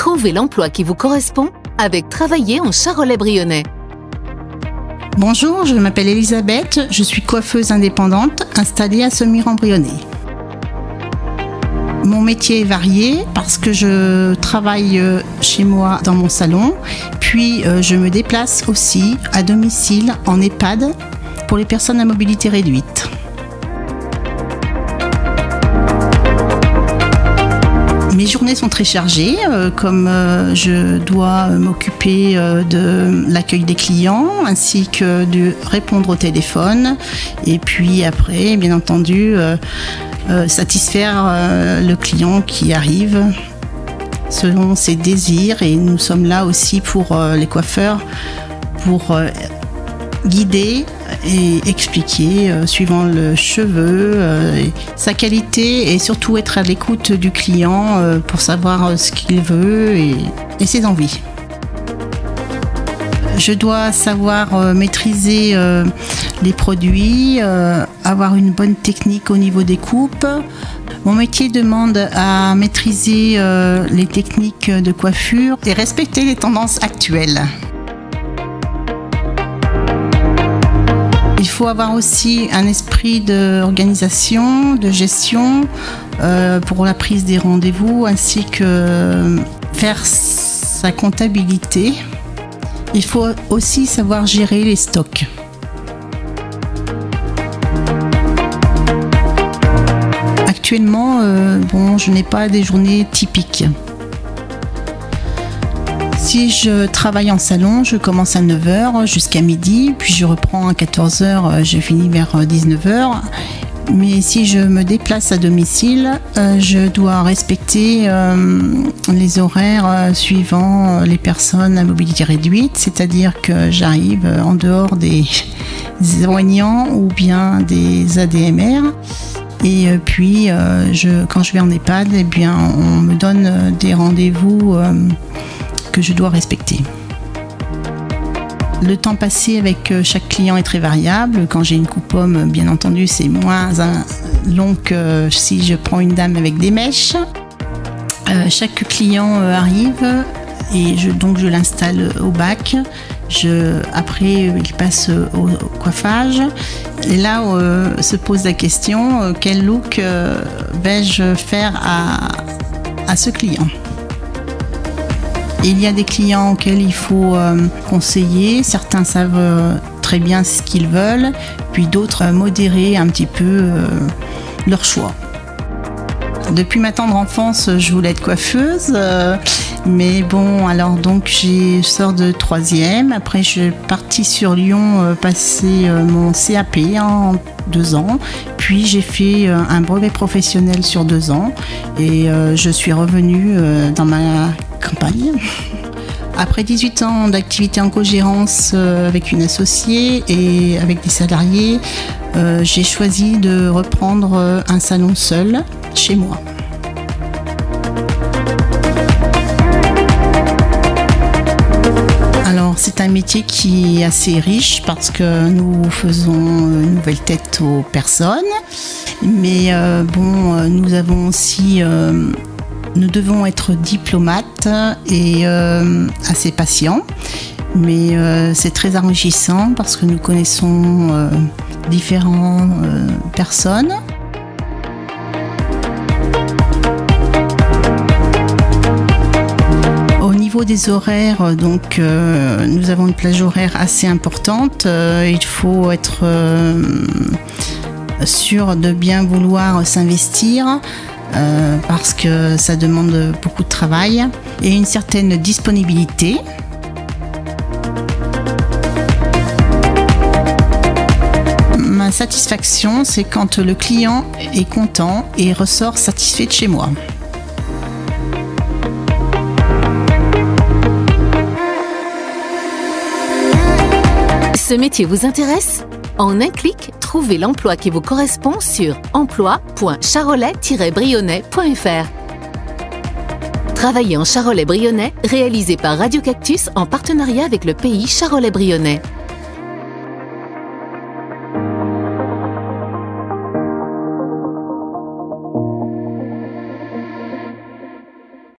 Trouvez l'emploi qui vous correspond avec Travailler en Charolais-Brionnais. Bonjour, je m'appelle Elisabeth, je suis coiffeuse indépendante installée à Sommières-en-Brionnais. Mon métier est varié parce que je travaille chez moi dans mon salon, puis je me déplace aussi à domicile en EHPAD pour les personnes à mobilité réduite. Mes journées sont très chargées, comme je dois m'occuper de l'accueil des clients ainsi que de répondre au téléphone et puis après, bien entendu, satisfaire le client qui arrive selon ses désirs, et nous sommes là aussi pour les coiffeurs pour guider et expliquer suivant le cheveu, sa qualité, et surtout être à l'écoute du client pour savoir ce qu'il veut et ses envies. Je dois savoir maîtriser les produits, avoir une bonne technique au niveau des coupes. Mon métier demande à maîtriser les techniques de coiffure et respecter les tendances actuelles. Il faut avoir aussi un esprit d'organisation, de gestion pour la prise des rendez-vous, ainsi que faire sa comptabilité. Il faut aussi savoir gérer les stocks. Actuellement, je n'ai pas des journées typiques. Si je travaille en salon, je commence à 9h jusqu'à midi, puis je reprends à 14h, je finis vers 19h. Mais si je me déplace à domicile, je dois respecter les horaires suivant les personnes à mobilité réduite, c'est-à-dire que j'arrive en dehors des soignants ou bien des ADMR. Et puis, quand je vais en EHPAD, on me donne des rendez-vous que je dois respecter. Le temps passé avec chaque client est très variable. Quand j'ai une coupe-pomme, bien entendu, c'est moins long que si je prends une dame avec des mèches. Chaque client arrive et je l'installe au bac. Après, il passe au coiffage. Et là, se pose la question, quel look vais-je faire à ce client ? Il y a des clients auxquels il faut conseiller. Certains savent très bien ce qu'ils veulent, puis d'autres modérer un petit peu leur choix. Depuis ma tendre enfance, je voulais être coiffeuse, mais je sors de 3e. Après, je suis partie sur Lyon passer mon CAP en 2 ans. Puis j'ai fait un brevet professionnel sur 2 ans et je suis revenue dans ma campagne. Après 18 ans d'activité en cogérance avec une associée et avec des salariés, j'ai choisi de reprendre un salon seul chez moi. Alors c'est un métier qui est assez riche parce que nous faisons une nouvelle tête aux personnes, mais nous avons aussi nous devons être diplomates et assez patients, mais c'est très enrichissant parce que nous connaissons différentes personnes. Au niveau des horaires, nous avons une plage horaire assez importante. Il faut être sûr de bien vouloir s'investir. Parce que ça demande beaucoup de travail et une certaine disponibilité. Ma satisfaction, c'est quand le client est content et ressort satisfait de chez moi. Ce métier vous intéresse ? En un clic, trouvez l'emploi qui vous correspond sur emploi.charolais-brionnais.fr. Travailler en Charolais-Brionnais, réalisé par Radio Cactus en partenariat avec le pays Charolais-Brionnais.